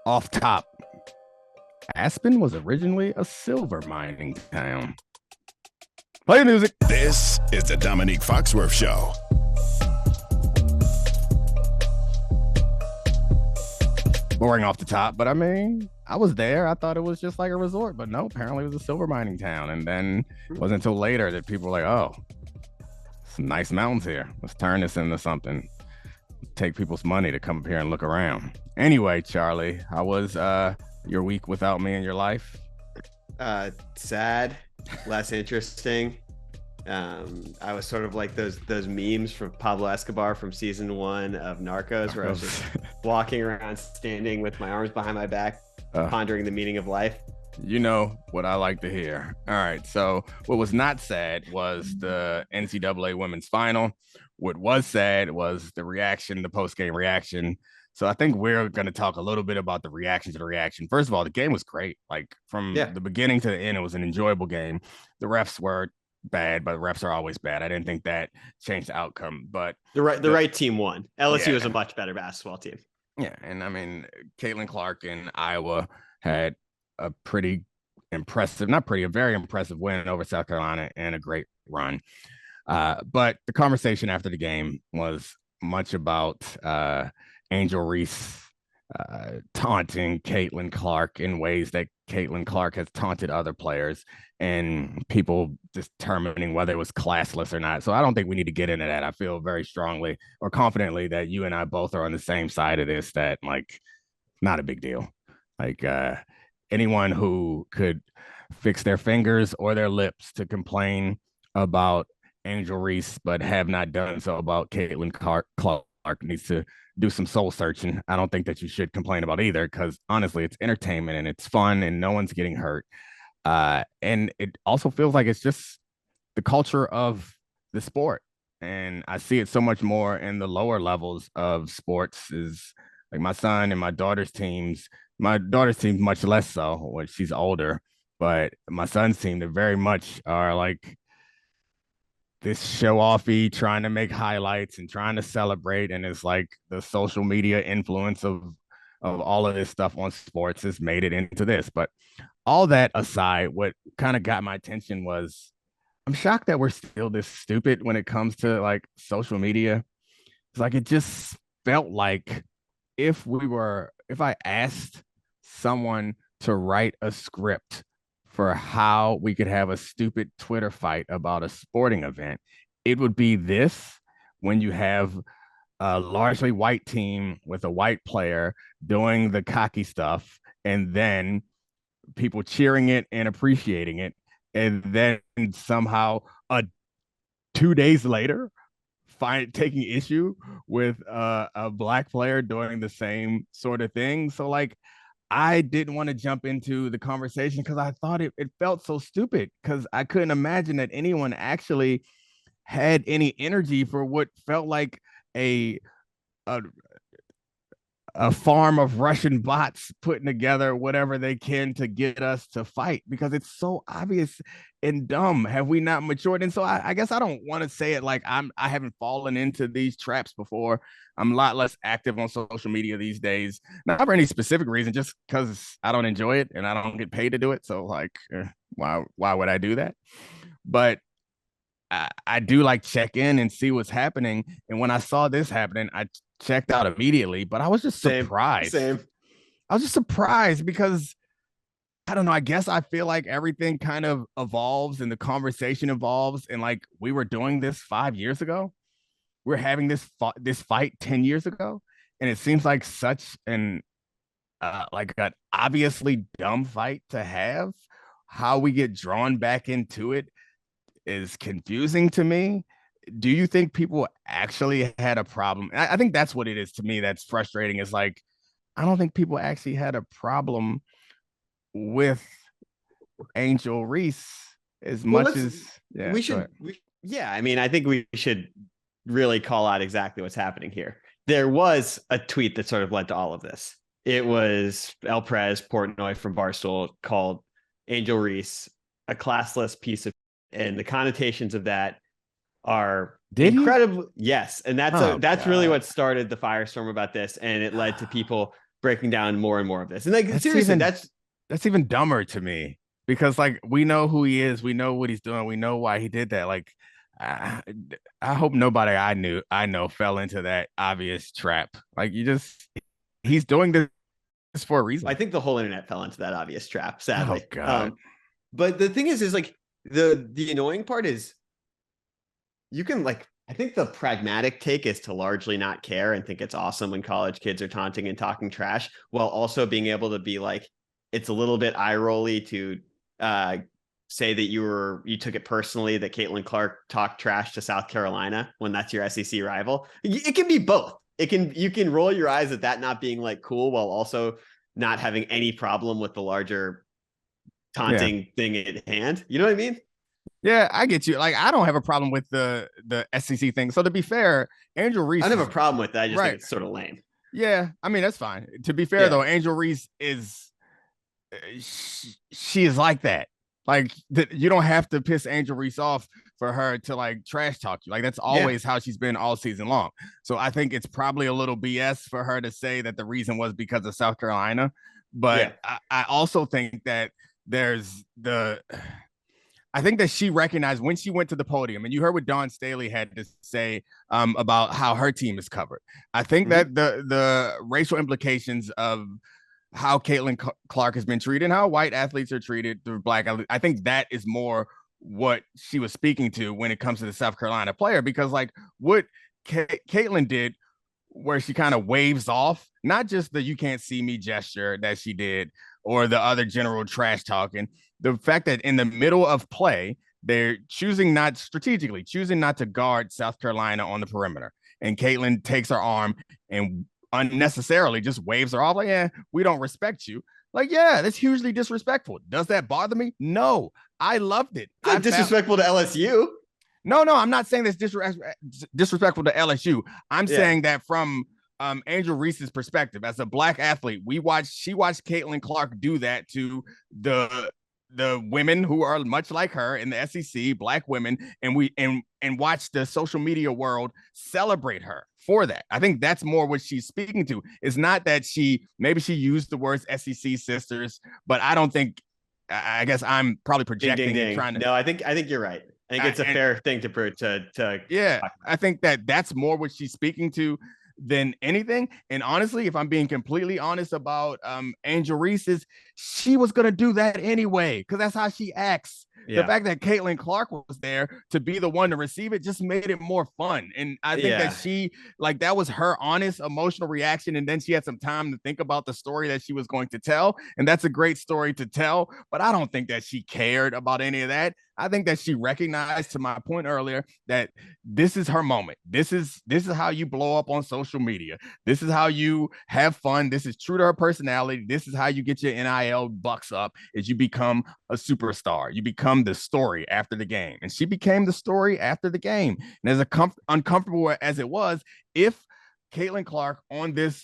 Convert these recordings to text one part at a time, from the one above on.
Off top, Aspen was originally a silver mining town. Play the music. This is the Domonique Foxworth Show. Boring off the top, but I mean, I was there. I thought it was just like a resort, but no, apparently it was a silver mining town. And then it wasn't until later that people were like, oh, some nice mountains here. Let's turn this into something. Take people's money to come up here and look around. Anyway, Charlie, how was your week without me in your life? Sad, less interesting. I was sort of like those memes from Pablo Escobar from season 1 of Narcos, where I was just walking around, standing with my arms behind my back, pondering the meaning of life. You know what I like to hear. All right. So what was not sad was the NCAA women's final. What was sad was the reaction, the post-game reaction. So I think we're going to talk a little bit about the reaction to the reaction. First of all, the game was great. Like from the beginning to the end, it was an enjoyable game. The refs were bad, but the refs are always bad. I didn't think that changed the outcome, but the right team won. LSU was a much better basketball team. Yeah, and I mean, Caitlin Clark in Iowa had a pretty impressive, a very impressive win over South Carolina and a great run. But the conversation after the game was much about Angel Reese taunting Caitlin Clark in ways that Caitlin Clark has taunted other players, and people determining whether it was classless or not. So I don't think we need to get into that. I feel very strongly or confidently that you and I both are on the same side of this, that like not a big deal. Like anyone who could fix their fingers or their lips to complain about Angel Reese, but have not done so about Caitlin Clark needs to do some soul searching. I don't think that you should complain about either, because honestly, it's entertainment and it's fun and no one's getting hurt. And it also feels like it's just the culture of the sport. And I see it so much more in the lower levels of sports, is like my son and my daughter's teams. My daughter's team much less so when she's older, but my son's team, they very much are like this show offy, trying to make highlights and trying to celebrate. And it's like the social media influence of all of this stuff on sports has made it into this. But all that aside, what kind of got my attention was I'm shocked that we're still this stupid when it comes to like social media. It's like it just felt like if I asked someone to write a script for how we could have a stupid Twitter fight about a sporting event, it would be this: when you have a largely white team with a white player doing the cocky stuff, and then people cheering it and appreciating it, and then somehow 2 days later taking issue with a black player doing the same sort of thing. So like I didn't want to jump into the conversation because I thought it felt so stupid, because I couldn't imagine that anyone actually had any energy for what felt like a a, a farm of Russian bots putting together whatever they can to get us to fight, because it's so obvious and dumb. Have we not matured? And so I guess I don't want to say it like I haven't fallen into these traps before. I'm a lot less active on social media these days, not for any specific reason, just because I don't enjoy it and I don't get paid to do it. So like, why would I do that? But I do like check in and see what's happening. And when I saw this happening, I checked out immediately, but I was just surprised. I was just surprised because I don't know. I guess I feel like everything kind of evolves and the conversation evolves. And like we were doing this 5 years ago, we're having this fight 10 years ago, and it seems like such an like an obviously dumb fight to have. How we get drawn back into it is confusing to me. Do you think people actually had a problem? I think that's what it is to me that's frustrating. Is like, I don't think people actually had a problem with Angel Reese as much as I mean, I think we should really call out exactly what's happening here. There was a tweet that sort of led to all of this. It was El Prez Portnoy from Barstool called Angel Reese a classless piece of, and the connotations of that are incredible. Yes. And that's really what started the firestorm about this. And it led to people breaking down more and more of this. And like, That's seriously, even that's even dumber to me because like we know who he is, we know what he's doing, we know why he did that. Like I, I hope nobody I know fell into that obvious trap. Like he's doing this for a reason. I think the whole internet fell into that obvious trap, sadly. Oh God. But the thing is like the annoying part is you can like, I think the pragmatic take is to largely not care and think it's awesome when college kids are taunting and talking trash, while also being able to be like, it's a little bit eye rolly to say that you took it personally that Caitlin Clark talked trash to South Carolina when that's your SEC rival. It can be both. You can roll your eyes at that not being like cool while also not having any problem with the larger taunting thing at hand. You know what I mean? Yeah, I get you. Like, I don't have a problem with the SEC thing. So to be fair, Angel Reese, I don't have a problem with that. I just think it's sort of lame. Yeah, I mean that's fine. To be fair though, Angel Reese is she is like that. Like you don't have to piss Angel Reese off for her to like trash talk you. Like that's always how she's been all season long. So I think it's probably a little BS for her to say that the reason was because of South Carolina. But I also think that I think that she recognized when she went to the podium, and you heard what Dawn Staley had to say about how her team is covered. I think that the racial implications of how Caitlin Clark has been treated and how white athletes are treated through black athletes, I think that is more what she was speaking to when it comes to the South Carolina player, because like what Caitlin did where she kind of waves off, not just the "you can't see me" gesture that she did or the other general trash talking. The fact that in the middle of play, they're choosing not to guard South Carolina on the perimeter. And Caitlin takes her arm and unnecessarily just waves her off like, yeah, we don't respect you. Like, yeah, that's hugely disrespectful. Does that bother me? No, I loved it. It's disrespectful to LSU. No, I'm not saying that's disrespectful to LSU. I'm saying that from Angel Reese's perspective as a black athlete, she watched Caitlin Clark do that to the women who are much like her in the SEC, black women, and watch the social media world celebrate her for that. I think that's more what she's speaking to. It's not that maybe she used the words SEC sisters, but I don't think. I guess I'm probably projecting and trying to. No, I think you're right. I think it's a fair thing to. Yeah, I think that's more what she's speaking to than anything. And honestly, if I'm being completely honest about Angel Reese, she was gonna do that anyway because that's how she acts. The fact that Caitlin Clark was there to be the one to receive it just made it more fun. And I think that that was her honest emotional reaction. And then she had some time to think about the story that she was going to tell. And that's a great story to tell. But I don't think that she cared about any of that. I think that she recognized, to my point earlier, that this is her moment. This is how you blow up on social media. This is how you have fun. This is true to her personality. This is how you get your NIL bucks up, is you become a superstar. You become the story after the game. And she became the story after the game. And as uncomfortable as it was, if Caitlin Clark on this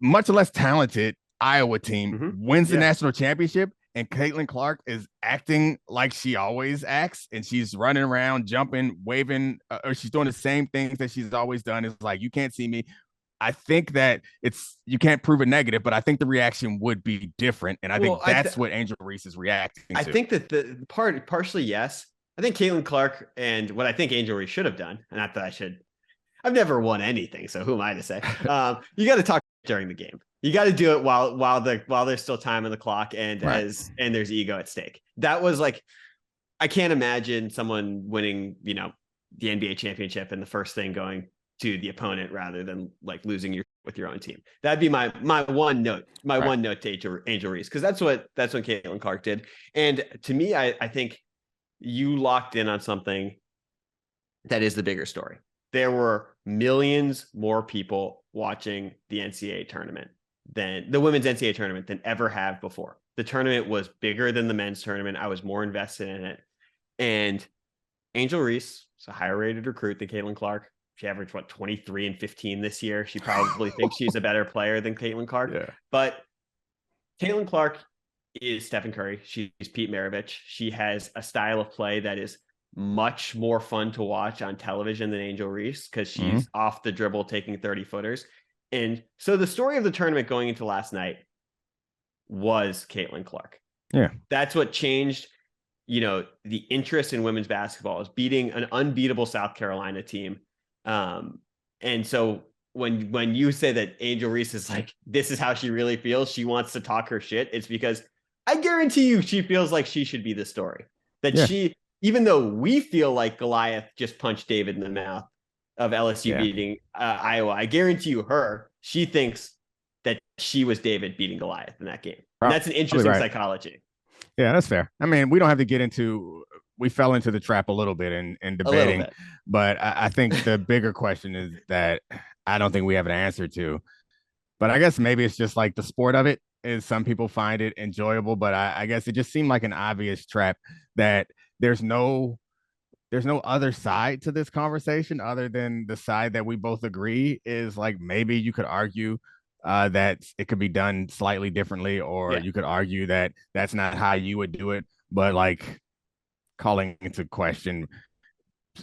much less talented Iowa team wins the national championship, and Caitlin Clark is acting like she always acts, and she's running around, jumping, waving, or she's doing the same things that she's always done. It's like, you can't see me. I think that you can't prove it negative, but I think the reaction would be different. And I think that's what Angel Reese is reacting to. I think that the partially, yes. I think Caitlin Clark and what I think Angel Reese should have done, and not that I've never won anything, so who am I to say? You got to talk during the game. You got to do it while there's still time on the clock and and there's ego at stake. That was like, I can't imagine someone winning, the NBA championship and the first thing going to the opponent rather than like losing with your own team. That'd be my one note, one note to Angel Reese, because that's what Caitlin Clark did. And to me, I think you locked in on something that is the bigger story. There were millions more people watching the NCAA tournament than the women's NCAA tournament than ever have before. The tournament was bigger than the men's tournament. I was more invested in it. And Angel Reese is a higher rated recruit than Caitlin Clark. She averaged 23 and 15 this year. She probably thinks she's a better player than Caitlin Clark. Yeah. But Caitlin Clark is Stephen Curry. She's Pete Maravich. She has a style of play that is much more fun to watch on television than Angel Reese, because she's off the dribble taking 30-footers. And so the story of the tournament going into last night was Caitlin Clark. Yeah. That's what changed, the interest in women's basketball, is beating an unbeatable South Carolina team. And so when you say that Angel Reese is like, this is how she really feels, she wants to talk her shit, it's because I guarantee you she feels like she should be the story. That she, even though we feel like Goliath just punched David in the mouth of LSU beating Iowa, I guarantee you she thinks that she was David beating Goliath in that game. And that's an interesting psychology. Yeah, that's fair. I mean, we don't have to get into, we fell into the trap a little bit in debating, but I think the bigger question is that I don't think we have an answer to. But I guess maybe it's just like the sport of it is, some people find it enjoyable, but I guess it just seemed like an obvious trap that there's no other side to this conversation other than the side that we both agree is like, maybe you could argue that it could be done slightly differently, or you could argue that that's not how you would do it. But like, calling into question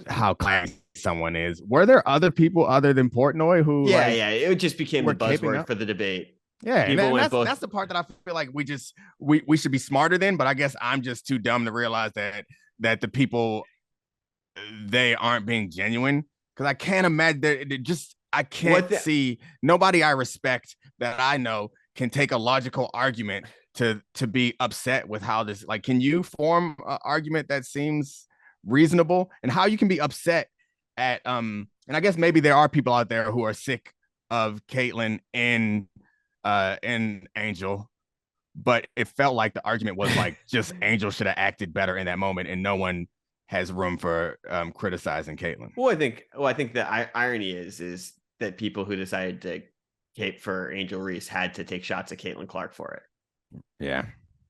how classy someone is. Were there other people other than Portnoy who? It just became the buzzword for the debate. Yeah, and that's the part that I feel like we should be smarter than. But I guess I'm just too dumb to realize that the people, they aren't being genuine, because I can't imagine that. I can't see nobody I respect that I know can take a logical argument to be upset with how this, like, can you form an argument that seems reasonable, and how you can be upset at and I guess maybe there are people out there who are sick of Caitlin and Angel, but it felt like the argument was like, just Angel should have acted better in that moment, and no one has room for criticizing Caitlin. Well, I think the irony is that people who decided to cape for Angel Reese had to take shots at Caitlin Clark for it. Yeah.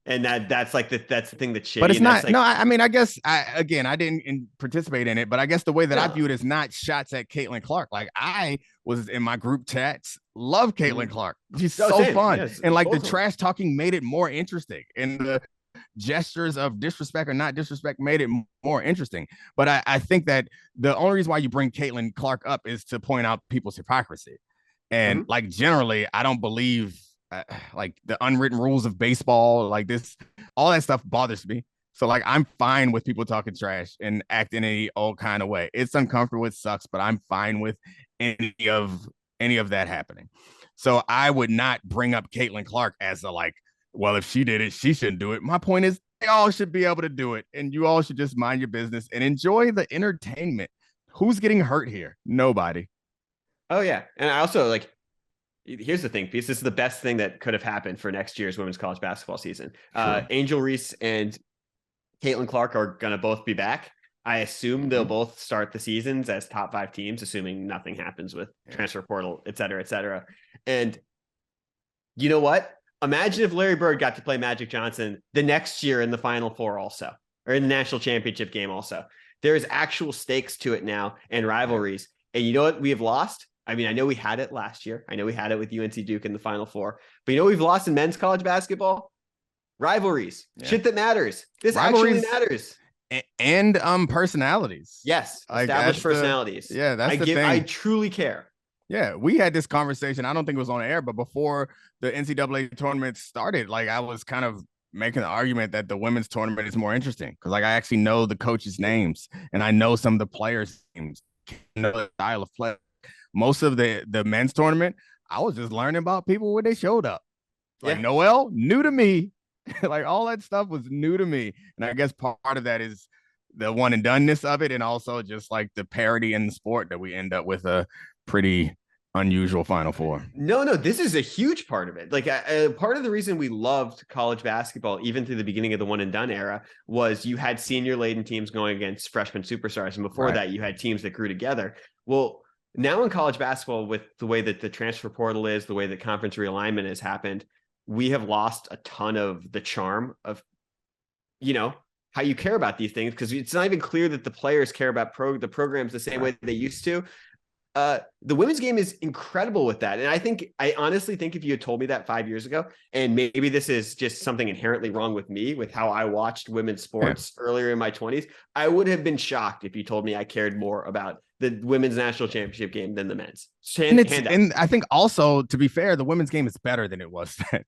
And that's the thing that's shitty. But it's not, I mean, I guess I didn't participate in it, but I guess the way that I view it is not shots at Caitlin Clark. Like, I was in my group chats, love Caitlin Clark. She's so fun. Yes, and like, the trash talking made it more interesting, and the gestures of disrespect or not disrespect made it more interesting. But I think that the only reason why you bring Caitlin Clark up is to point out people's hypocrisy. And like, generally, I don't believe like the unwritten rules of baseball, like this, all that stuff bothers me. So like, I'm fine with people talking trash and acting any old kind of way. It's uncomfortable, it sucks, but I'm fine with any of that happening. So I would not bring up Caitlin Clark as a like, well, if she did it, she shouldn't do it. My point is, they all should be able to do it, and you all should just mind your business and enjoy the entertainment. Who's getting hurt here? Nobody. Oh yeah. And I also, like, here's the thing, because this is the best thing that could have happened for next year's women's college basketball season. Sure. Angel Reese and Caitlin Clark are going to both be back. I assume they'll both start the seasons as top 5 teams, assuming nothing happens with transfer portal, et cetera, et cetera. And you know what? Imagine if Larry Bird got to play Magic Johnson the next year in the Final Four also, or in the national championship game also. There's actual stakes to it now, and rivalries. And you know what we have lost? I mean, I know we had it last year. I know we had it with UNC Duke in the Final Four. But you know what we've lost in men's college basketball? Rivalries. Yeah. Shit that matters. This rivalries actually matters. And personalities. Yes. Like, established personalities. That's the thing. I truly care. Yeah, we had this conversation. I don't think it was on air, but before the NCAA tournament started, like, I was kind of making the argument that the women's tournament is more interesting, because like, I actually know the coaches' names and I know some of the players' names, know the style of play. Most of the men's tournament, I was just learning about people when they showed up. Like Noel, new to me. Like, all that stuff was new to me. And I guess part of that is the one and doneness of it, and also just like the parity in the sport that we end up with a pretty unusual Final Four. No, this is a huge part of it. Like, part of the reason we loved college basketball, even through the beginning of the one and done era, was you had senior laden teams going against freshman superstars. And before that, you had teams that grew together. Well, now in college basketball, with the way that the transfer portal is, the way that conference realignment has happened, we have lost a ton of the charm of, how you care about these things, because it's not even clear that the players care about the programs the same way that they used to. The women's game is incredible with that. And I honestly think if you had told me that 5 years ago, and maybe this is just something inherently wrong with me, with how I watched women's sports earlier in my 20s, I would have been shocked if you told me I cared more about the women's national championship game than the men's. And I think also, to be fair, the women's game is better than it was then.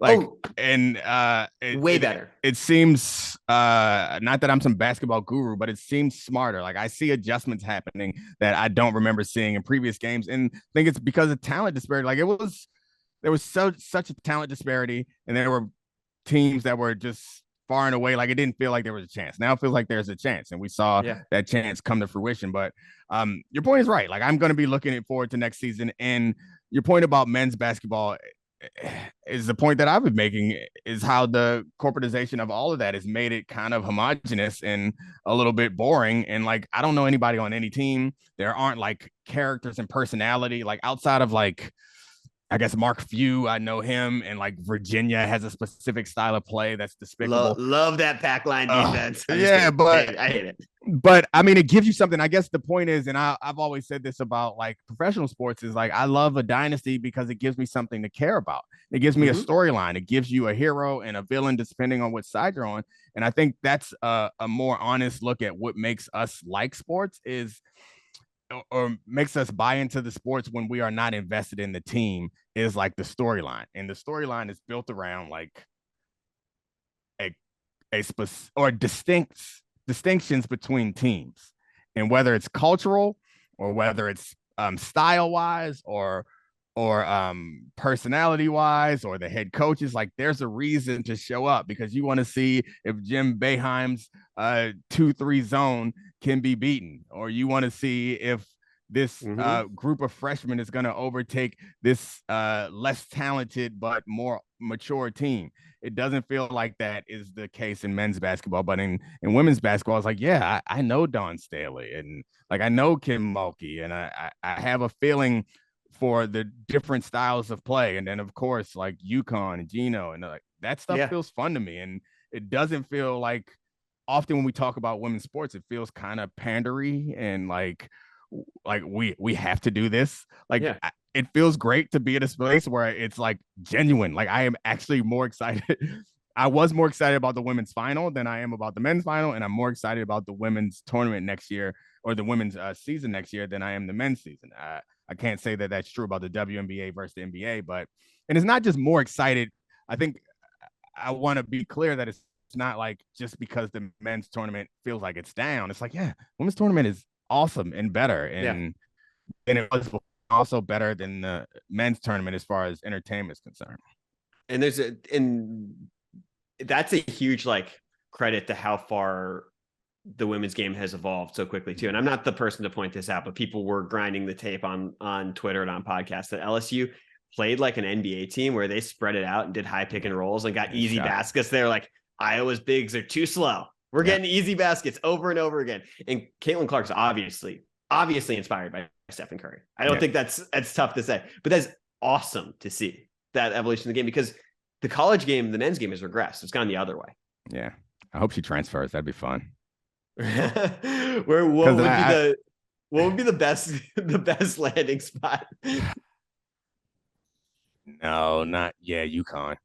Way better. It seems not that I'm some basketball guru, but it seems smarter. Like, I see adjustments happening that I don't remember seeing in previous games, and I think it's because of talent disparity. Like, there was such a talent disparity, and there were teams that were just far and away. Like, it didn't feel like there was a chance. Now it feels like there's a chance, and we saw that chance come to fruition. But your point is right. Like, I'm going to be looking forward to next season, and your point about men's basketball is the point that I've been making, is how the corporatization of all of that has made it kind of homogenous and a little bit boring. And like, I don't know anybody on any team. There aren't like characters and personality, like outside of like, I guess Mark Few, I know him, and like Virginia has a specific style of play that's despicable. Love that pack line defense. I hate it. But I mean, it gives you something. I guess the point is, and I've always said this about like professional sports, is like, I love a dynasty because it gives me something to care about. It gives me a storyline. It gives you a hero and a villain, depending on which side you're on. And I think that's a more honest look at what makes us like sports, is or makes us buy into the sports when we are not invested in the team, is like the storyline. And the storyline is built around like a specific or distinctions between teams, and whether it's cultural or whether it's style wise or personality wise, or the head coaches, like there's a reason to show up, because you want to see if Jim Boeheim's 2-3 zone can be beaten, or you want to see if this group of freshmen is going to overtake this less talented but more mature team. It doesn't feel like that is the case in men's basketball, but in women's basketball, it's like, yeah, I know Dawn Staley, and like I know Kim Mulkey, and I have a feeling for the different styles of play. And then of course, like UConn and Gino, and like that stuff feels fun to me. And it doesn't feel like, often when we talk about women's sports, it feels kind of pandery and like we have to do this. Like it feels great to be in a space where it's like genuine. Like I am actually more excited. I was more excited about the women's final than I am about the men's final. And I'm more excited about the women's tournament next year, or the women's season next year, than I am the men's season. I can't say that that's true about the WNBA versus the NBA, and it's not just more excited. I think I want to be clear that it's not like just because the men's tournament feels like it's down. It's like, yeah, women's tournament is awesome and better. And it was also better than the men's tournament as far as entertainment is concerned. And that's a huge like credit to how far the women's game has evolved so quickly too. And I'm not the person to point this out, but people were grinding the tape on Twitter and on podcasts that LSU played like an NBA team where they spread it out and did high pick and rolls and got easy baskets. They're like, Iowa's bigs are too slow. We're getting easy baskets over and over again. And Caitlin Clark's obviously inspired by Stephen Curry. I don't think that's tough to say, but that's awesome to see that evolution of the game, because the college game, the men's game, has regressed. It's gone the other way. Yeah. I hope she transfers. That'd be fun. What would be the best landing spot? No, not UConn.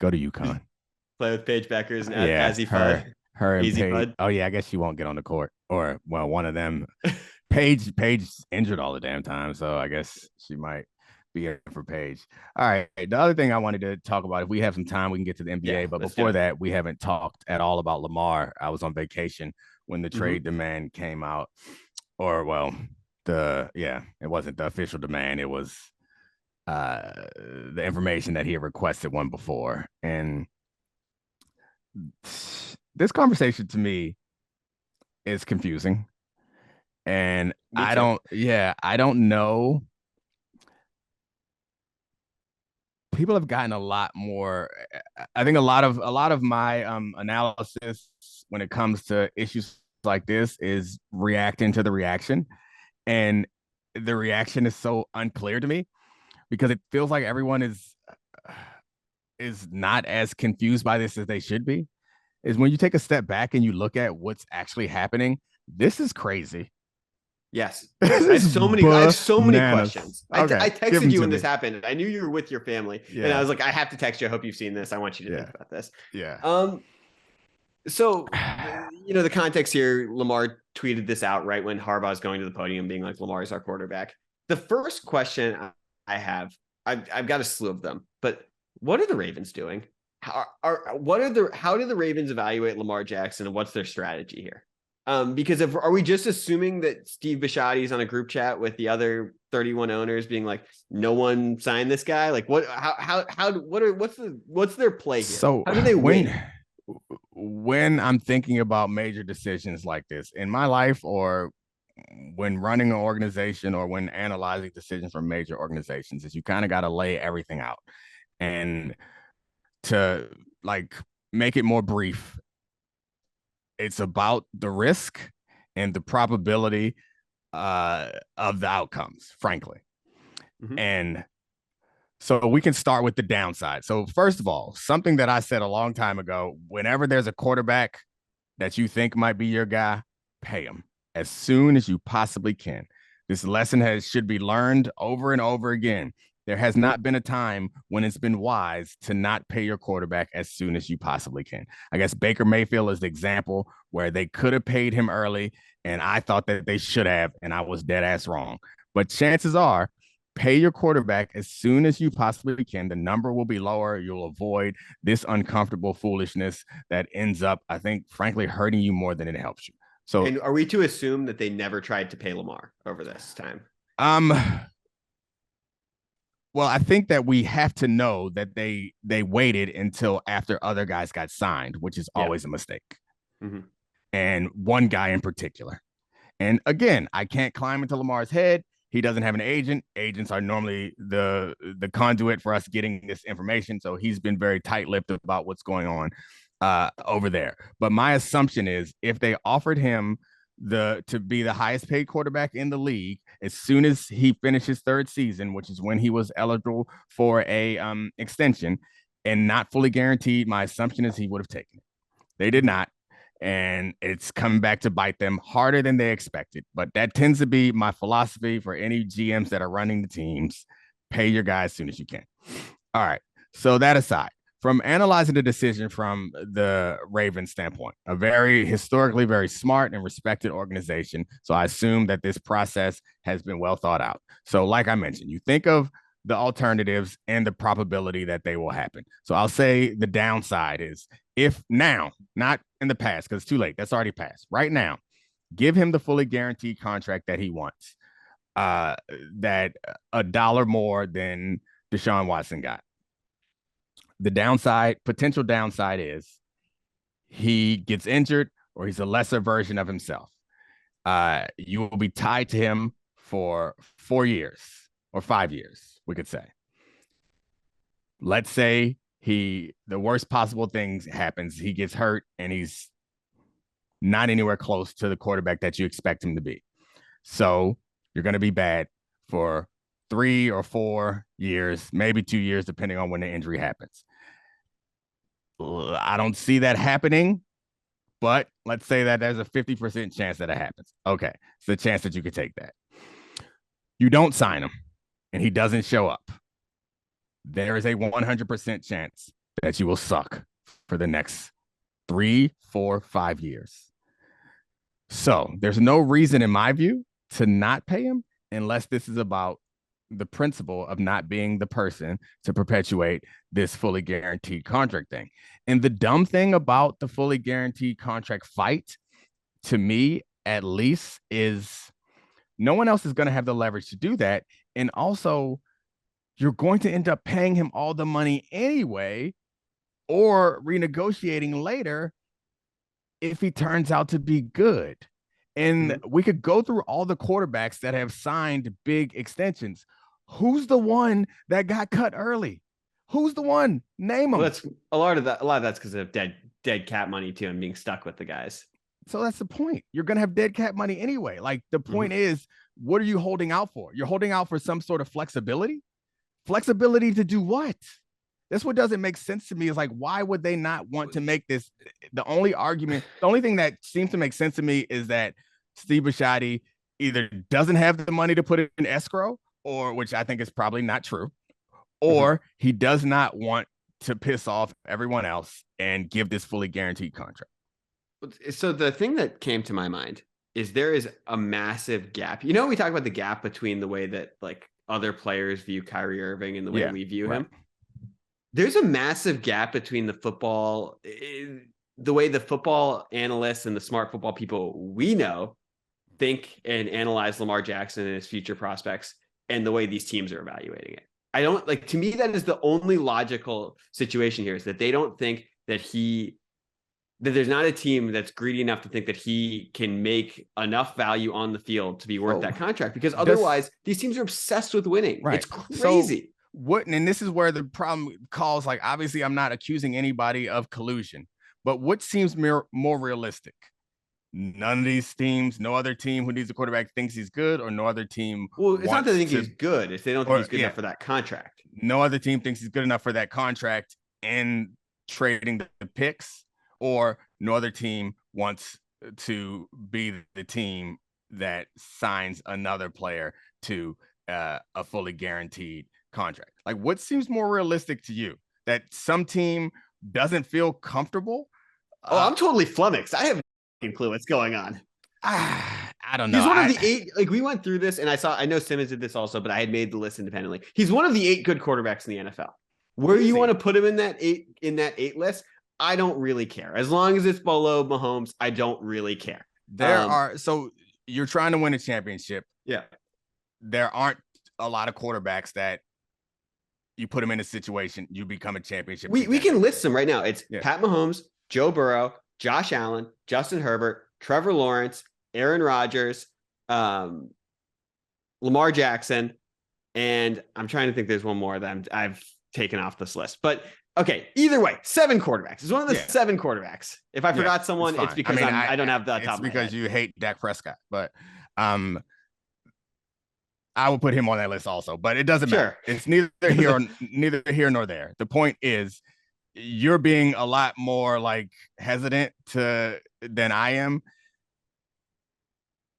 Go to UConn. Play with Paige Beckers and Azzy Fudd. Her Easy Paige. Fudd. Oh yeah, I guess she won't get on the court, or well, one of them. Paige's injured all the damn time, so I guess she might be here for Paige. All right. The other thing I wanted to talk about, if we have some time, we can get to the NBA. But before that, we haven't talked at all about Lamar. I was on vacation when the trade demand came out, or well, it wasn't the official demand. It was the information that he had requested one before. And this conversation to me is confusing. And I don't know. People have gotten a lot more. I think a lot of my analysis when it comes to issues like this is reacting to the reaction. And the reaction is so unclear to me, because it feels like everyone is not as confused by this as they should be. Is when you take a step back and you look at what's actually happening, this is crazy. Yes. I have so many questions. Okay. I texted you when this happened. I knew you were with your family. And I was like, I have to text you. I hope you've seen this. I want you to think about this. Yeah. So, the context here, Lamar tweeted this out right when Harbaugh is going to the podium being like, Lamar's our quarterback. The first question I have, I've got a slew of them, but what are the Ravens doing? How do the Ravens evaluate Lamar Jackson, and what's their strategy here? Because are we just assuming that Steve Bisciotti is on a group chat with the other 31 owners being like, no one signed this guy? Like what's their play here? So how do they win? When I'm thinking about major decisions like this in my life, or when running an organization, or when analyzing decisions from major organizations, is you kind of got to lay everything out. And to like make it more brief, it's about the risk and the probability of the outcomes, frankly. Mm-hmm. And so we can start with the downside. So first of all, something that I said a long time ago, whenever there's a quarterback that you think might be your guy, pay him as soon as you possibly can. This lesson should be learned over and over again. There has not been a time when it's been wise to not pay your quarterback as soon as you possibly can. I guess Baker Mayfield is the example where they could have paid him early, and I thought that they should have, and I was dead ass wrong. But chances are, pay your quarterback as soon as you possibly can. The number will be lower. You'll avoid this uncomfortable foolishness that ends up, I think, frankly, hurting you more than it helps you. So, and are we to assume that they never tried to pay Lamar over this time? Well, I think that we have to know that they waited until after other guys got signed, which is always a mistake. Mm-hmm. And one guy in particular. And again, I can't climb into Lamar's head. He doesn't have an agent. Agents are normally the conduit for us getting this information. So he's been very tight-lipped about what's going on over there. But my assumption is if they offered him to be the highest paid quarterback in the league as soon as he finishes third season, which is when he was eligible for a extension and not fully guaranteed, my assumption is he would have taken it. They did not. And it's coming back to bite them harder than they expected. But that tends to be my philosophy for any GMs that are running the teams. Pay your guys as soon as you can. All right. So that aside, from analyzing the decision from the Ravens standpoint, a very historically very smart and respected organization. So I assume that this process has been well thought out. So like I mentioned, you think of the alternatives and the probability that they will happen. So I'll say the downside is, if now, not in the past, because it's too late, that's already passed. Right now, give him the fully guaranteed contract that he wants, that $1 more than Deshaun Watson got. The potential downside is he gets injured or he's a lesser version of himself. You will be tied to him for 4 years or 5 years, we could say. Let's say the worst possible things happens. He gets hurt and he's not anywhere close to the quarterback that you expect him to be. So you're going to be bad for 3 or 4 years, maybe 2 years, depending on when the injury happens. I don't see that happening, but let's say that there's a 50% chance that it happens. Okay. It's the chance that you could take that. You don't sign him and he doesn't show up. There is a 100% chance that you will suck for the next 3, 4, 5 years. So there's no reason, in my view, to not pay him unless this is about the principle of not being the person to perpetuate this fully guaranteed contract thing. And the dumb thing about the fully guaranteed contract fight, to me at least, is no one else is going to have the leverage to do that. And also, you're going to end up paying him all the money anyway, or renegotiating later if he turns out to be good. And we could go through all the quarterbacks that have signed big extensions. Who's the one that got cut early? Who's the one? Name them. Well, that's a lot of that's because of dead cap money too, and being stuck with the guys. So that's the point. You're going to have dead cap money anyway. Like, the point is, what are you holding out for? You're holding out for some sort of flexibility. Flexibility to do what? That's what doesn't make sense to me. Is like, why would they not want to make this? The only thing that seems to make sense to me is that Steve Bisciotti either doesn't have the money to put it in escrow, or, which I think is probably not true, or he does not want to piss off everyone else and give this fully guaranteed contract. So the thing that came to my mind is there is a massive gap. You know, we talk about the gap between the way that like other players view Kyrie Irving and the way we view him. There's a massive gap between the way the football analysts and the smart football people we know think and analyze Lamar Jackson and his future prospects and the way these teams are evaluating it. I don't like, to me, that is the only logical situation here, is that they don't think that there's not a team that's greedy enough to think that he can make enough value on the field to be worth that contract, because otherwise these teams are obsessed with winning. Right. It's crazy. And this is where the problem calls, like, obviously I'm not accusing anybody of collusion, but what seems more realistic? None of these teams, no other team who needs a quarterback thinks he's good, or no other team. Well, it's not that they think he's good. If they don't think he's good enough for that contract. No other team thinks he's good enough for that contract and trading the picks, or no other team wants to be the team that signs another player to a fully guaranteed contract. Like, what seems more realistic to you? That some team doesn't feel comfortable? I'm totally flummoxed. I have no clue what's going on. I don't know. He's one of the 8. Like, we went through this, and I know Simmons did this also, but I had made the list independently. He's one of the 8 good quarterbacks in the NFL. Where you want to put him in that 8 list, I don't really care. As long as it's below Mahomes, I don't really care. So you're trying to win a championship. Yeah. There aren't a lot of quarterbacks that you put them in a situation, you become a championship. We can list them right now. It's Pat Mahomes, Joe Burrow, Josh Allen, Justin Herbert, Trevor Lawrence, Aaron Rodgers, Lamar Jackson, and I'm trying to think there's one more that I've taken off this list. But okay, either way, 7 quarterbacks. It's one of the 7 quarterbacks. If I forgot someone, it's because I don't have the top of my head. It's because you hate Dak Prescott, but I will put him on that list also, but it doesn't matter. It's neither here nor there. The point is, you're being a lot more like hesitant than I am.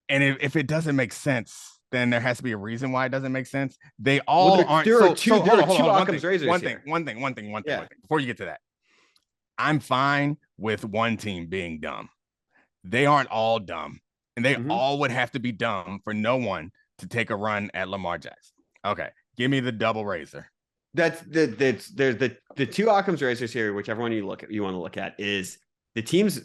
And if it doesn't make sense, then there has to be a reason why it doesn't make sense. They all aren't. There are two Occam's razors. One thing. Before you get to that, I'm fine with one team being dumb. They aren't all dumb, and they all would have to be dumb for no one to take a run at Lamar Jackson. Okay, give me the double razor. There's the 2 Occam's razors here. Whichever one you want to look at is the teams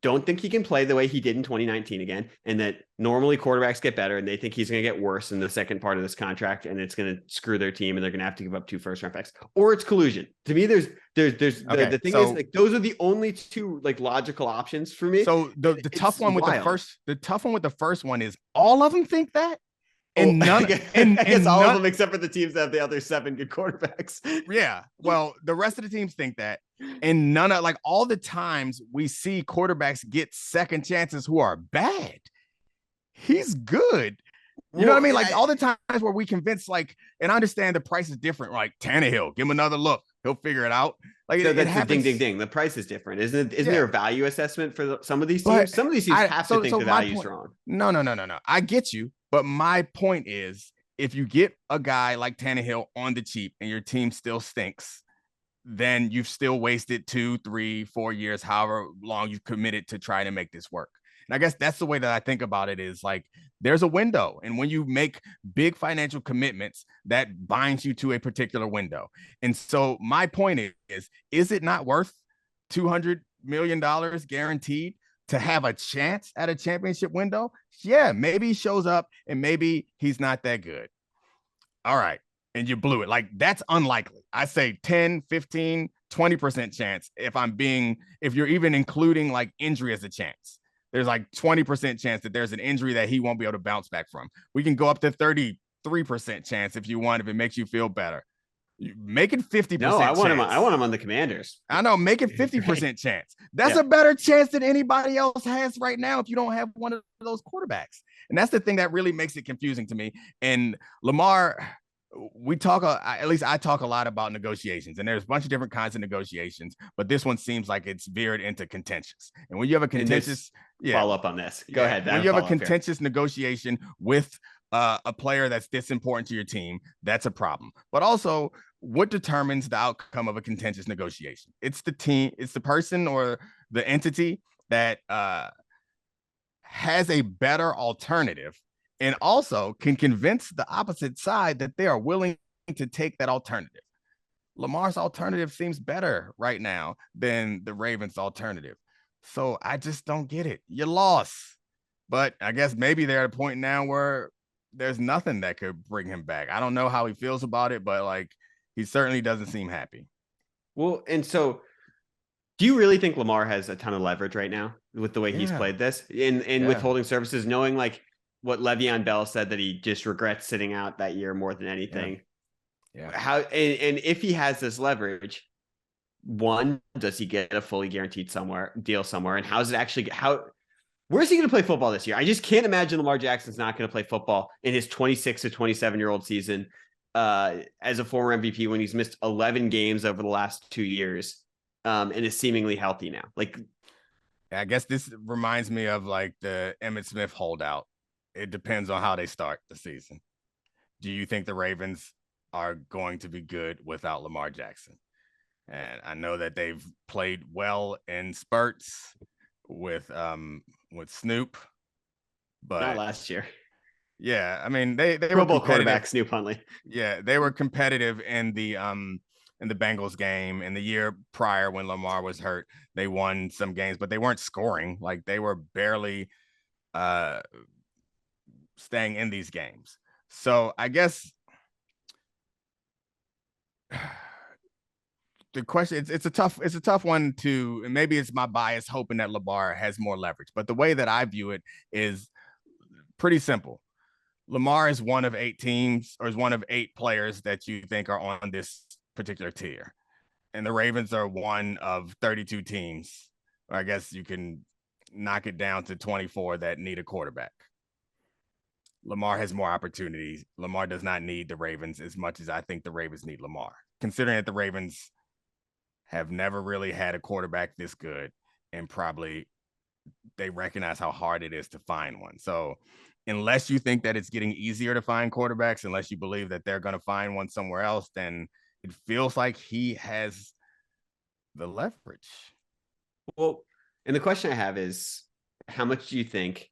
don't think he can play the way he did in 2019 again, and that normally quarterbacks get better, and they think he's going to get worse in the second part of this contract, and it's going to screw their team, and they're going to have to give up 2 first-round picks, or it's collusion. To me, the thing is, like, those are the only 2 like logical options for me. So the tough one with the first one is all of them think that. And none, I guess all of them except for the teams that have the other 7 good quarterbacks. Yeah. Well, the rest of the teams think that. And none of, like, all the times we see quarterbacks get second chances who are bad, he's good. You know what I mean? Like, all the times where we convince, like, and I understand the price is different. Like, Tannehill, give him another look. He'll figure it out. Like, so that's the ding. The price is different, isn't it? Isn't there a value assessment for some of these teams? But some of these teams have to think the value's wrong. No. I get you. But my point is, if you get a guy like Tannehill on the cheap and your team still stinks, then you've still wasted 2, 3, 4 years, however long you've committed to try to make this work. And I guess that's the way that I think about it, is like, there's a window. And when you make big financial commitments, that binds you to a particular window. And so my point is it not worth $200 million guaranteed to have a chance at a championship window? Yeah, maybe he shows up and maybe he's not that good. All right. And you blew it. Like, that's unlikely. I say 10, 15, 20% chance if you're even including like injury as a chance. There's like 20% chance that there's an injury that he won't be able to bounce back from. We can go up to 33% chance if you want, if it makes you feel better. Make it 50%. No, I want him on the Commanders. I know. Make it 50% chance. That's a better chance than anybody else has right now if you don't have one of those quarterbacks. And that's the thing that really makes it confusing to me. And Lamar, at least I talk a lot about negotiations, and there's a bunch of different kinds of negotiations, but this one seems like it's veered into contentious. And when you have a contentious follow up on this, go ahead. When you have a contentious negotiation with a player that's this important to your team, that's a problem. But also, what determines the outcome of a contentious negotiation? It's the team, it's the person or the entity, that has a better alternative and also can convince the opposite side that they are willing to take that alternative. Lamar's alternative seems better right now than the Ravens' alternative. So I just don't get it. You lost. But I guess maybe they're at a point now where there's nothing that could bring him back. I don't know how he feels about it, but like he certainly doesn't seem happy. Well, and so do you really think Lamar has a ton of leverage right now with the way he's played this in withholding services, knowing like what Le'Veon Bell said, that he just regrets sitting out that year more than anything? How and if he has this leverage, one, does he get a fully guaranteed deal somewhere? And how's it actually where's he going to play football this year? I just can't imagine Lamar Jackson's not going to play football in his 26 to 27-year-old season as a former MVP when he's missed 11 games over the last 2 years and is seemingly healthy now. Like, I guess this reminds me of like the Emmitt Smith holdout. It depends on how they start the season. Do you think the Ravens are going to be good without Lamar Jackson? And I know that they've played well in spurts with Snoop, but not last year. Yeah, I mean they Pro Bowl quarterback Snoop Huntley. Yeah, they were competitive in the Bengals game. In the year prior when Lamar was hurt, they won some games, but they weren't scoring. Like they were barely staying in these games. So I guess the question, it's a tough one to, and maybe it's my bias hoping that Lamar has more leverage, but the way that I view it is pretty simple. Lamar is one of 8 teams, or is one of 8 players that you think are on this particular tier. And the Ravens are one of 32 teams, or I guess you can knock it down to 24 that need a quarterback. Lamar has more opportunities. Lamar does not need the Ravens as much as I think the Ravens need Lamar, considering that the Ravens have never really had a quarterback this good, and probably they recognize how hard it is to find one. So unless you think that it's getting easier to find quarterbacks, unless you believe that they're going to find one somewhere else, then it feels like he has the leverage. Well, and the question I have is, how much do you think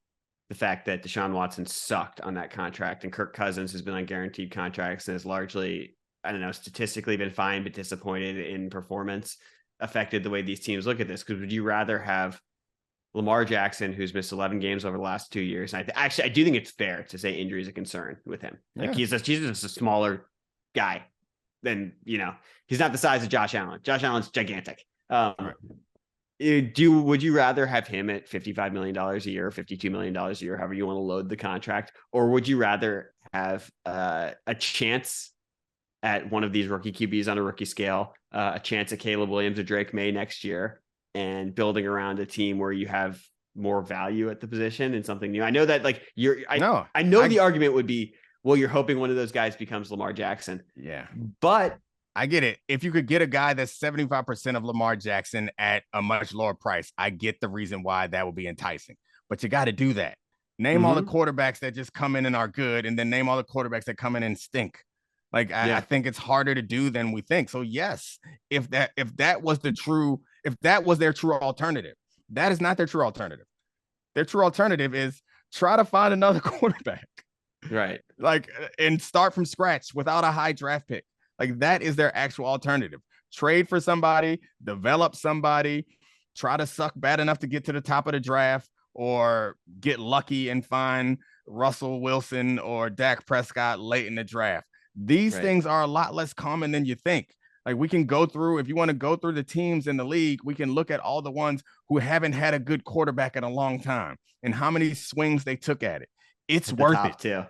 the fact that Deshaun Watson sucked on that contract and Kirk Cousins has been on guaranteed contracts and has largely, I don't know, statistically been fine but disappointed in performance affected the way these teams look at this? Because would you rather have Lamar Jackson, who's missed 11 games over the last 2 years? And I do think it's fair to say injury is a concern with him. Like he's just a smaller guy than, he's not the size of Josh Allen. Josh Allen's gigantic. Would you rather have him at $55 million a year, $52 million a year, however you want to load the contract? Or would you rather have a chance at one of these rookie QBs on a rookie scale, a chance at Caleb Williams or Drake May next year, and building around a team where you have more value at the position and something new? I know that like I know the argument would be, well, you're hoping one of those guys becomes Lamar Jackson. Yeah. But I get it. If you could get a guy that's 75% of Lamar Jackson at a much lower price, I get the reason why that would be enticing. But you got to do that. Name all the quarterbacks that just come in and are good, and then name all the quarterbacks that come in and stink. Like I think it's harder to do than we think. So yes, if that was their true alternative, that is not their true alternative. Their true alternative is try to find another quarterback. Right. Like, and start from scratch without a high draft pick. Like that is their actual alternative. Trade for somebody, develop somebody, try to suck bad enough to get to the top of the draft, or get lucky and find Russell Wilson or Dak Prescott late in the draft. These things are a lot less common than you think. Like we can go through, if you want to go through the teams in the league, we can look at all the ones who haven't had a good quarterback in a long time and how many swings they took at it. It's worth it too.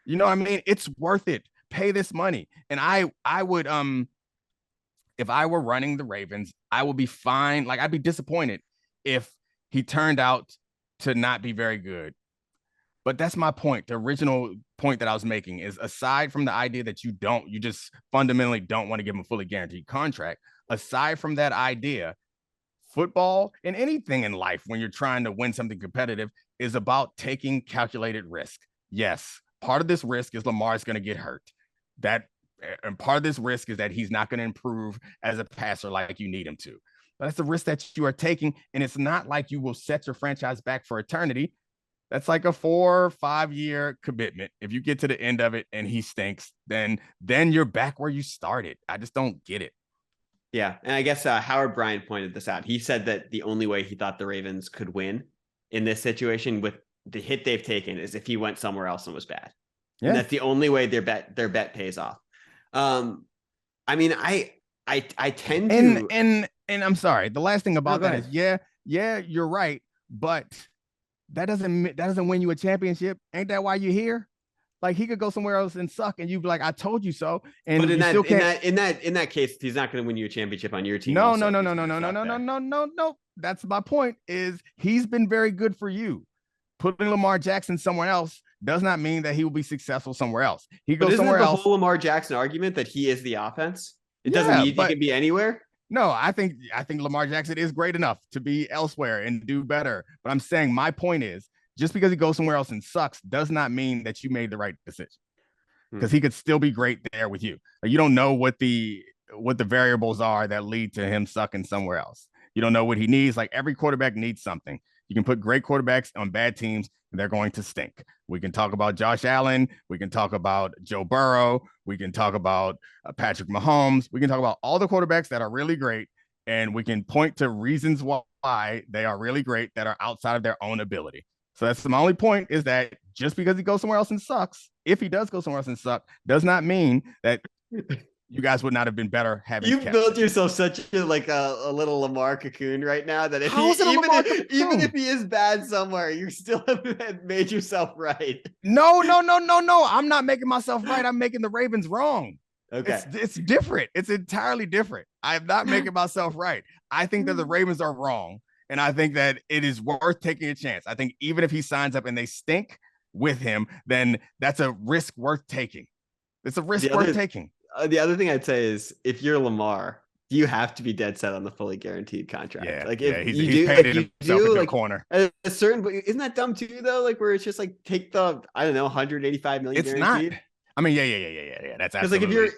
You know what I mean? It's worth it. Pay this money. And I would, if I were running the Ravens, I would be fine. Like I'd be disappointed if he turned out to not be very good. But that's my point. The original point that I was making is, aside from the idea that you just fundamentally don't want to give him a fully guaranteed contract, aside from that idea, football and anything in life, when you're trying to win something competitive, is about taking calculated risk. Yes, part of this risk is Lamar's going to get hurt. And part of this risk is that he's not going to improve as a passer like you need him to. but that's a risk that you are taking. And it's not like you will set your franchise back for eternity. That's like a 4 or 5 year commitment. If you get to the end of it and he stinks, then you're back where you started. I just don't get it. Yeah. And I guess Howard Bryant pointed this out. He said that the only way he thought the Ravens could win in this situation with the hit they've taken is if he went somewhere else and was bad. Yeah. And that's the only way their bet pays off. I mean, I tend to and I'm sorry. The last thing about that is yeah, you're right, but that doesn't win you a championship. Ain't that why you're here? Like, he could go somewhere else and suck, and you'd be like, "I told you so." And but in that case, he's not going to win you a championship on your team. No. That's my point. Is he's been very good for you. Putting Lamar Jackson somewhere else does not mean that he will be successful somewhere else. He goes somewhere else. The whole Lamar Jackson argument that he is the offense. It doesn't mean he can be anywhere. No, I think Lamar Jackson is great enough to be elsewhere and do better. But I'm saying my point is, just because he goes somewhere else and sucks does not mean that you made the right decision, because he could still be great there with you. You don't know what the variables are that lead to him sucking somewhere else. You don't know what he needs. Like, every quarterback needs something. You can put great quarterbacks on bad teams, and they're going to stink. We can talk about Josh Allen. We can talk about Joe Burrow. We can talk about Patrick Mahomes. We can talk about all the quarterbacks that are really great, and we can point to reasons why they are really great that are outside of their own ability. So that's my only point, is that just because he goes somewhere else and sucks, if he does go somewhere else and suck, does not mean that you guys would not have been better having. You've built yourself such a little Lamar cocoon right now that even if he is bad somewhere, you still have made yourself right. No. I'm not making myself right. I'm making the Ravens wrong. Okay. It's different. It's entirely different. I'm not making myself right. I think that the Ravens are wrong. And I think that it is worth taking a chance. I think even if he signs up and they stink with him, then that's a risk worth taking. It's a risk worth taking. The other thing I'd say is, if you're Lamar, you have to be dead set on the fully guaranteed contract. Yeah, he's painted himself into a corner. At a certain, isn't that dumb too, though? Like, where it's just like, take the, I don't know, 185 million. It's guaranteed. Not. I mean, yeah. That's absolutely.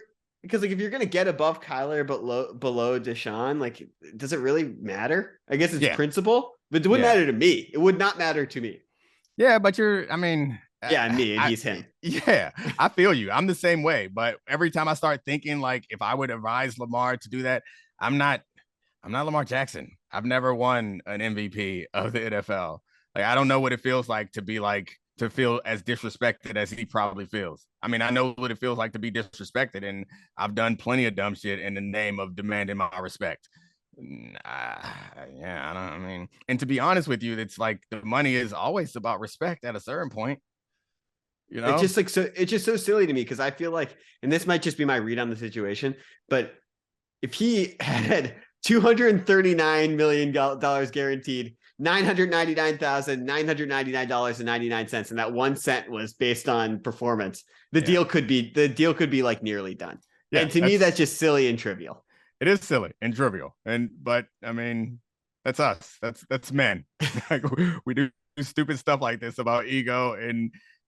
Because if you're gonna get above Kyler but below Deshaun, like, does it really matter? I guess it's principle, but it wouldn't matter to me. It would not matter to me. Yeah, but he's him. Yeah, I feel you. I'm the same way. But every time I start thinking, like, if I would advise Lamar to do that, I'm not Lamar Jackson. I've never won an MVP of the NFL. Like, I don't know what it feels like to feel as disrespected as he probably feels. I mean, I know what it feels like to be disrespected, and I've done plenty of dumb shit in the name of demanding my respect. And to be honest with you, it's like the money is always about respect at a certain point. You know, it's just so silly to me, because I feel like, and this might just be my read on the situation, but if he had $239 million guaranteed, $999,999.99, and that 1 cent was based on performance, the deal could be like nearly done. Yeah, and to me, that's just silly and trivial. It is silly and trivial. But I mean, that's us. That's men. Like, we do stupid stuff like this about ego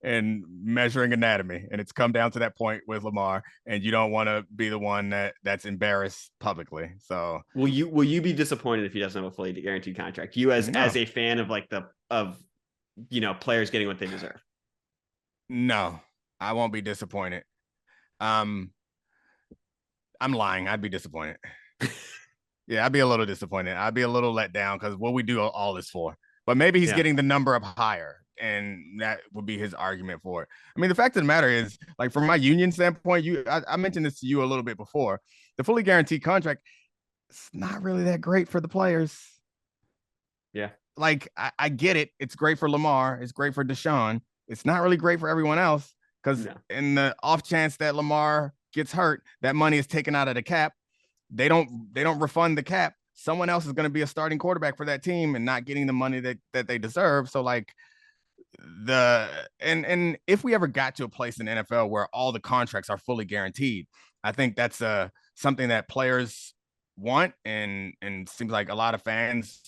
and measuring anatomy, and it's come down to that point with Lamar, and you don't want to be the one that's embarrassed publicly. So will you be disappointed if he doesn't have a fully guaranteed contract? You as a fan of players getting what they deserve? No, I won't be disappointed. I'm lying. I'd be disappointed. Yeah, I'd be a little disappointed. I'd be a little let down, because what we do all this for. But maybe he's getting the number up higher, and that would be his argument for it. I mean, the fact of the matter is, like, from my union standpoint, I mentioned this to you a little bit before. The fully guaranteed contract, it's not really that great for the players. Yeah. Like, I get it. It's great for Lamar. It's great for Deshaun. It's not really great for everyone else, because in the off chance that Lamar gets hurt, that money is taken out of the cap. They don't refund the cap. Someone else is going to be a starting quarterback for that team and not getting the money that they deserve. So, like, and if we ever got to a place in the NFL where all the contracts are fully guaranteed, I think that's something that players want, and seems like a lot of fans,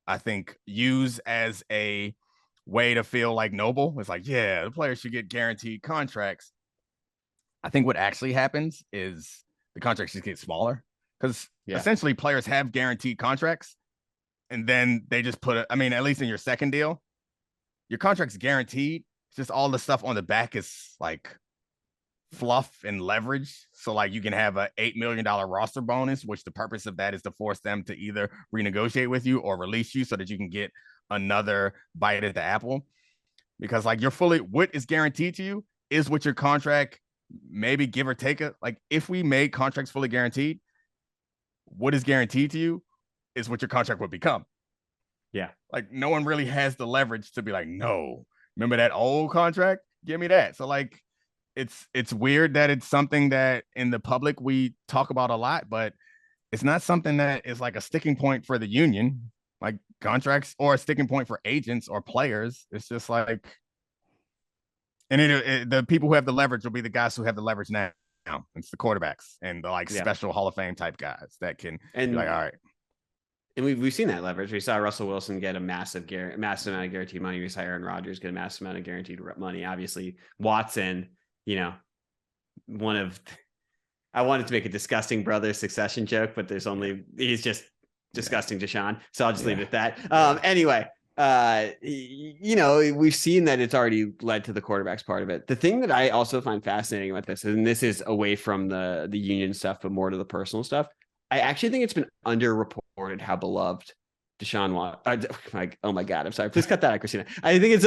I think, use as a way to feel like noble. It's like, yeah, the players should get guaranteed contracts. I think what actually happens is the contracts just get smaller, because essentially players have guaranteed contracts, and then they just at least in your second deal, your contract's guaranteed. It's just all the stuff on the back is like fluff and leverage. So like you can have a $8 million roster bonus, which the purpose of that is to force them to either renegotiate with you or release you so that you can get another bite at the apple. Because like what is guaranteed to you is what your contract, maybe give or take it. Like if we made contracts fully guaranteed, what is guaranteed to you is what your contract would become. Yeah. Like no one really has the leverage to be like, no, remember that old contract? Give me that. So like, it's weird that it's something that in the public we talk about a lot, but it's not something that is like a sticking point for the union, like contracts, or a sticking point for agents or players. It's just like, and the people who have the leverage will be the guys who have the leverage now. It's the quarterbacks and the special Hall of Fame type guys that can be like, all right. And we've seen that leverage. We saw Russell Wilson get a massive amount of guaranteed money. We saw Aaron Rodgers get a massive amount of guaranteed money. Obviously, Watson, I wanted to make a disgusting brother succession joke, but he's just disgusting to Sean. So I'll just leave it at that. Anyway, we've seen that it's already led to the quarterbacks part of it. The thing that I also find fascinating about this, and this is away from the union stuff, but more to the personal stuff. I actually think it's been underreported how beloved Deshaun Watson. Oh my God, I'm sorry. Please cut that out, Christina. I think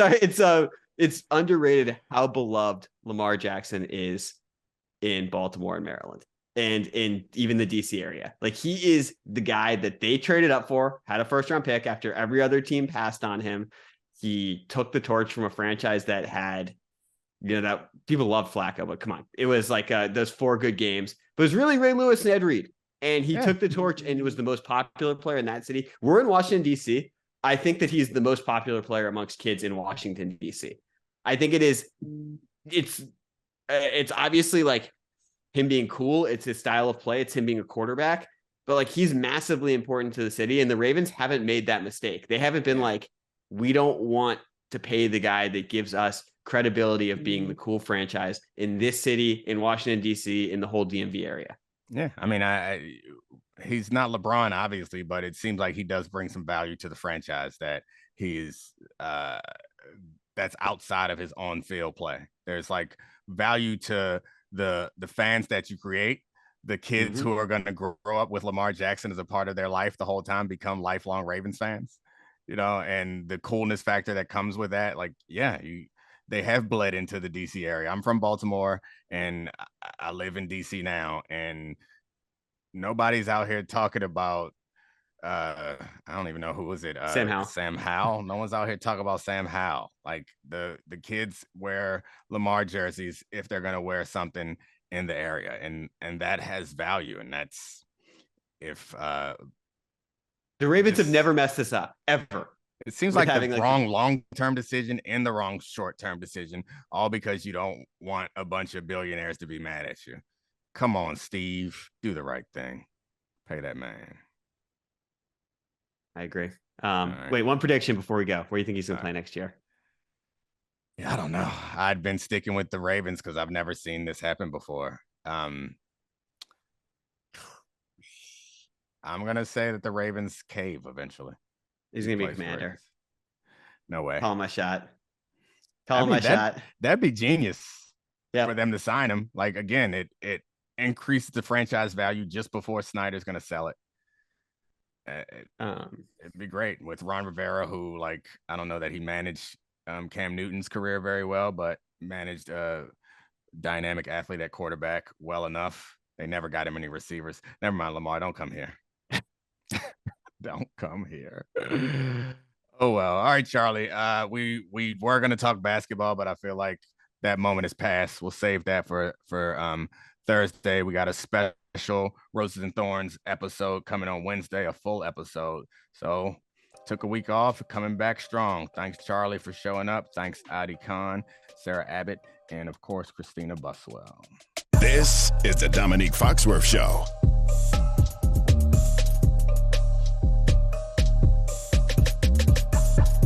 it's underrated how beloved Lamar Jackson is in Baltimore and Maryland and in even the DC area. Like he is the guy that they traded up for, had a first round pick after every other team passed on him. He took the torch from a franchise that had, that people love Flacco, but come on. It was like those 4 good games, but it was really Ray Lewis and Ed Reed. And he took the torch and was the most popular player in that city. We're in Washington, D.C. I think that he's the most popular player amongst kids in Washington, D.C. I think it's obviously like him being cool. It's his style of play. It's him being a quarterback. But like he's massively important to the city. And the Ravens haven't made that mistake. They haven't been like, we don't want to pay the guy that gives us credibility of being the cool franchise in this city, in Washington, D.C., in the whole DMV area. Yeah, I mean, he's not LeBron, obviously, but it seems like he does bring some value to the franchise that he is that's outside of his on-field play. There's like value to the fans that you create, the kids who are going to grow up with Lamar Jackson as a part of their life the whole time, become lifelong Ravens fans, and the coolness factor that comes with that. Like, they have bled into the DC area. I'm from Baltimore and I live in DC now, and nobody's out here talking about I don't even know who was it. Sam Howell. No one's out here talking about Sam Howell. Like the kids wear Lamar jerseys if they're gonna wear something in the area, and that has value, and that's if the Ravens have never messed this up ever. It seems like the wrong long-term decision and the wrong short-term decision, all because you don't want a bunch of billionaires to be mad at you. Come on, Steve, do the right thing. Pay that man. I agree. Wait, one prediction before we go. Where do you think he's going to play next year? Yeah, I don't know. I'd been sticking with the Ravens because I've never seen this happen before. I'm going to say that the Ravens cave eventually. He's going to be a Commander. No way. Call my shot. That'd be genius for them to sign him. Like, again, it increases the franchise value just before Snyder's going to sell it. It'd be great with Ron Rivera, who, like, I don't know that he managed Cam Newton's career very well, but managed a dynamic athlete at quarterback well enough. They never got him any receivers. Never mind, Lamar, don't come here. Don't come here. Oh well. All right, Charlie. We were gonna talk basketball, but I feel like that moment has passed. We'll save that for Thursday. We got a special Roses and Thorns episode coming on Wednesday, a full episode. So took a week off, coming back strong. Thanks, Charlie, for showing up. Thanks, Adi Khan, Sarah Abbott, and of course, Christina Buswell. This is the Domonique Foxworth Show.